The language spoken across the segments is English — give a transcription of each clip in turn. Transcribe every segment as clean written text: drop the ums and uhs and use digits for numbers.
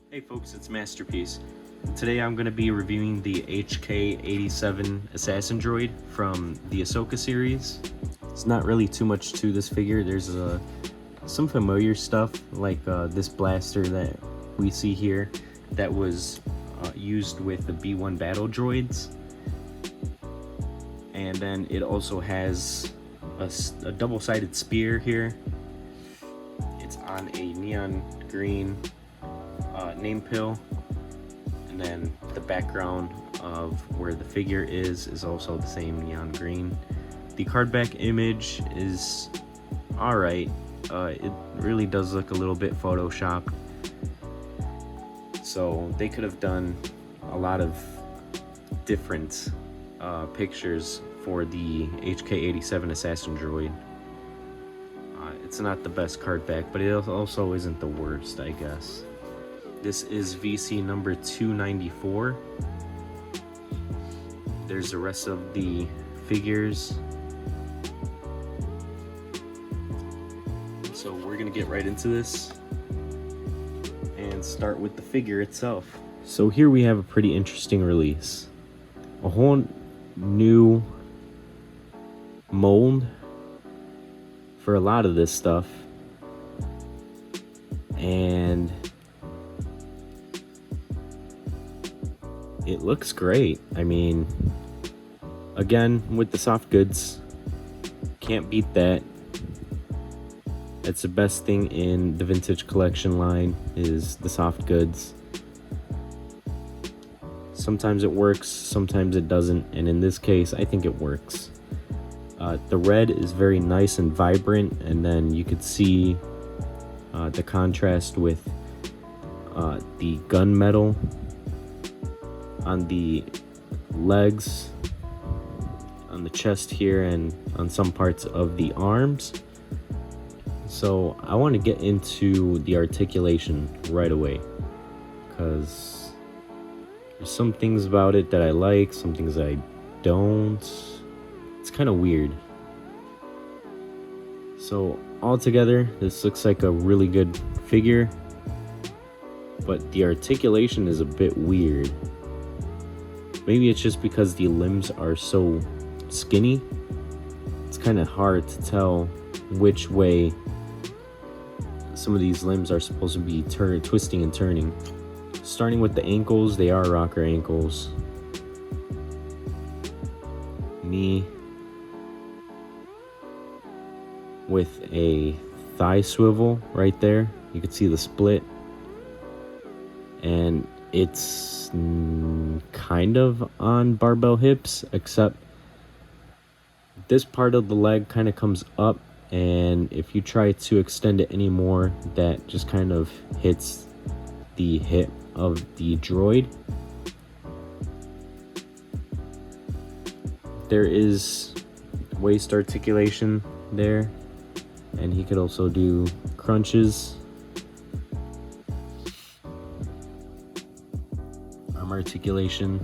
Hey folks, it's Masterpiece. Today I'm going to be reviewing the HK87 Assassin Droid from the Ahsoka series. It's not really too much to this figure. There's some familiar stuff like this blaster that we see here that was used with the B1 battle droids. And then it also has a double-sided spear here. It's on a neon green name pill, and then the background of where the figure is also the same neon green. The card back image is alright. It really does look a little bit photoshopped, so they could have done a lot of different pictures for the HK87 Assassin Droid. It's not the best card back, but it also isn't the worst, I guess. This is VC number 294. There's the rest of the figures. So we're gonna get right into this and start with the figure itself. So here we have a pretty interesting release. A whole new mold for a lot of this stuff. And it looks great. I mean, again, with the soft goods, can't beat that. That's the best thing in the vintage collection line, is the soft goods. Sometimes it works, sometimes it doesn't, and in this case, I think it works. The red is very nice and vibrant, and then you could see the contrast with the gunmetal on the legs, on the chest here, and on some parts of the arms. So I want to get into the articulation right away, because there's some things about it that I like, some things I don't. It's kind of weird. So altogether, this looks like a really good figure, but the articulation is a bit weird. Maybe it's just because the limbs are so skinny. It's kind of hard to tell which way some of these limbs are supposed to be twisting and turning. Starting with the ankles, they are rocker ankles. Knee with a thigh swivel right there. You can see the split. And it's kind of on barbell hips, except this part of the leg kind of comes up, and if you try to extend it anymore, that just kind of hits the hip of the droid. There is waist articulation there, and he could also do crunches. Arm articulation,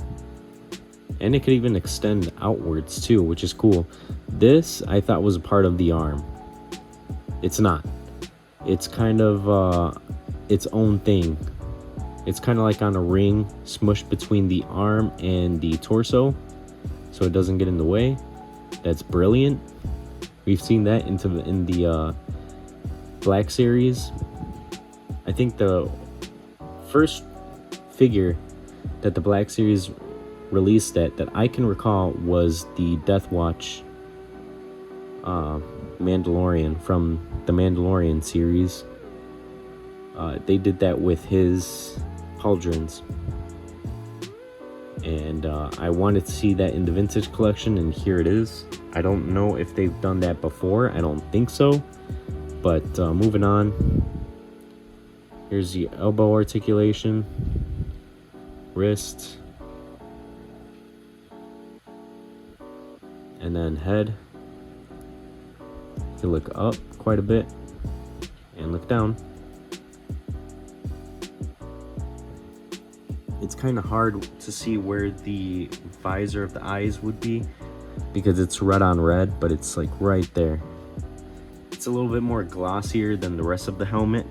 and it could even extend outwards too, which is cool. This I thought was a part of the arm. It's not. It's kind of its own thing. It's kind of like on a ring smushed between the arm and the torso, so it doesn't get in the way. That's brilliant. We've seen that in the Black Series. I think the first figure that the Black Series released that I can recall was the Death Watch Mandalorian from the Mandalorian series. They did that with his pauldrons, and I wanted to see that in the vintage collection, and here it is. I don't know if they've done that before. I don't think so, but moving on. Here's the elbow articulation, wrist, and then head. You can look up quite a bit and look down. It's kind of hard to see where the visor of the eyes would be because it's red on red, but it's like right there. It's a little bit more glossier than the rest of the helmet,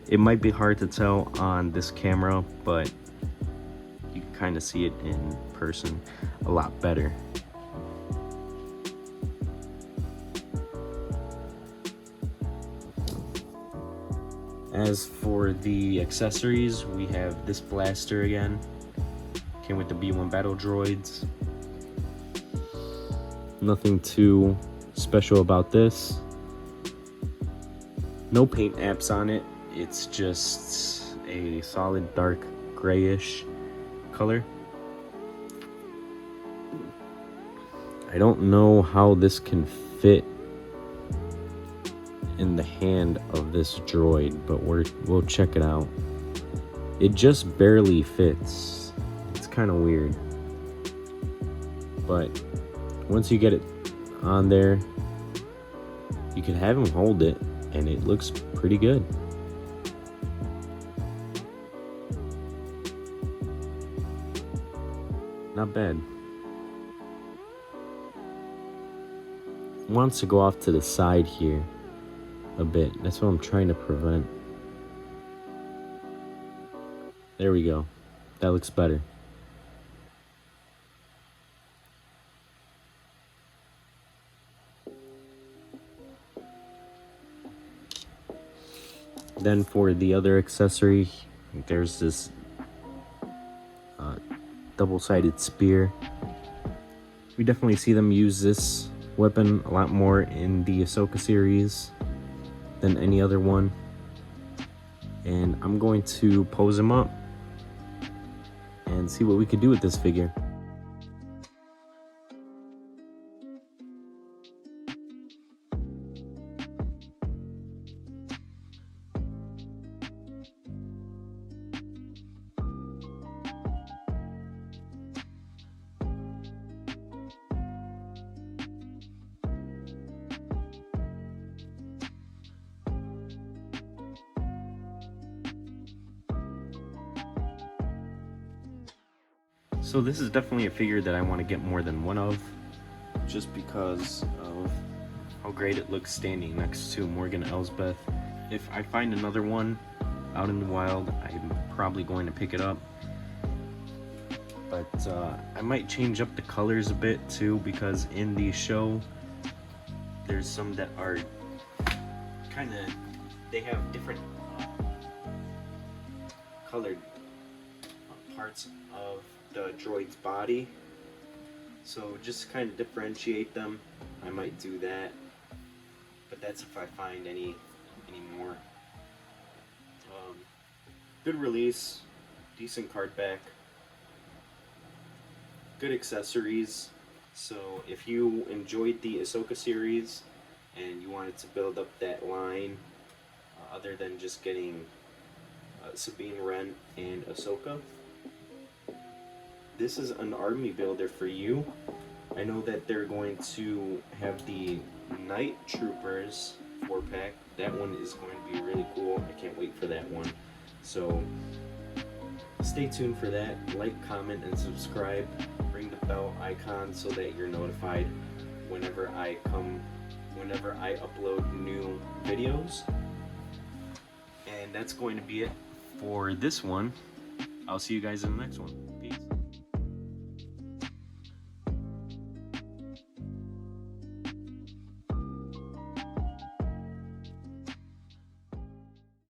It might be hard to tell on this camera, but you can kind of see it in person a lot better. As for the accessories, we have this blaster again. Came with the B1 battle droids. Nothing too special about this. No paint apps on it. It's just a solid dark grayish color. I don't know how this can fit in the hand of this droid, but we'll check it out. It just barely fits. It's kind of weird, but once you get it on there, you can have him hold it and it looks pretty good. Not bad. Wants to go off to the side here a bit. That's what I'm trying to prevent. There we go. That looks better. Then for the other accessory, there's this double-sided spear. We definitely see them use this weapon a lot more in the Ahsoka series than any other one. And I'm going to pose him up and see what we could do with this figure. So this is definitely a figure that I want to get more than one of, just because of how great it looks standing next to Morgan Elsbeth. If I find another one out in the wild, I'm probably going to pick it up. But I might change up the colors a bit too, because in the show, there's some that are kind of, they have different colored parts of the droid's body, so just kind of differentiate them. I might do that, but that's if I find any more. Good release, decent card back, good accessories. So if you enjoyed the Ahsoka series and you wanted to build up that line, other than just getting Sabine Wren and Ahsoka, this is an army builder for you. I know that they're going to have the Night Troopers 4-pack. That one is going to be really cool. I can't wait for that one. So stay tuned for that. Like, comment, and subscribe. Ring the bell icon so that you're notified whenever I upload new videos. And that's going to be it for this one. I'll see you guys in the next one.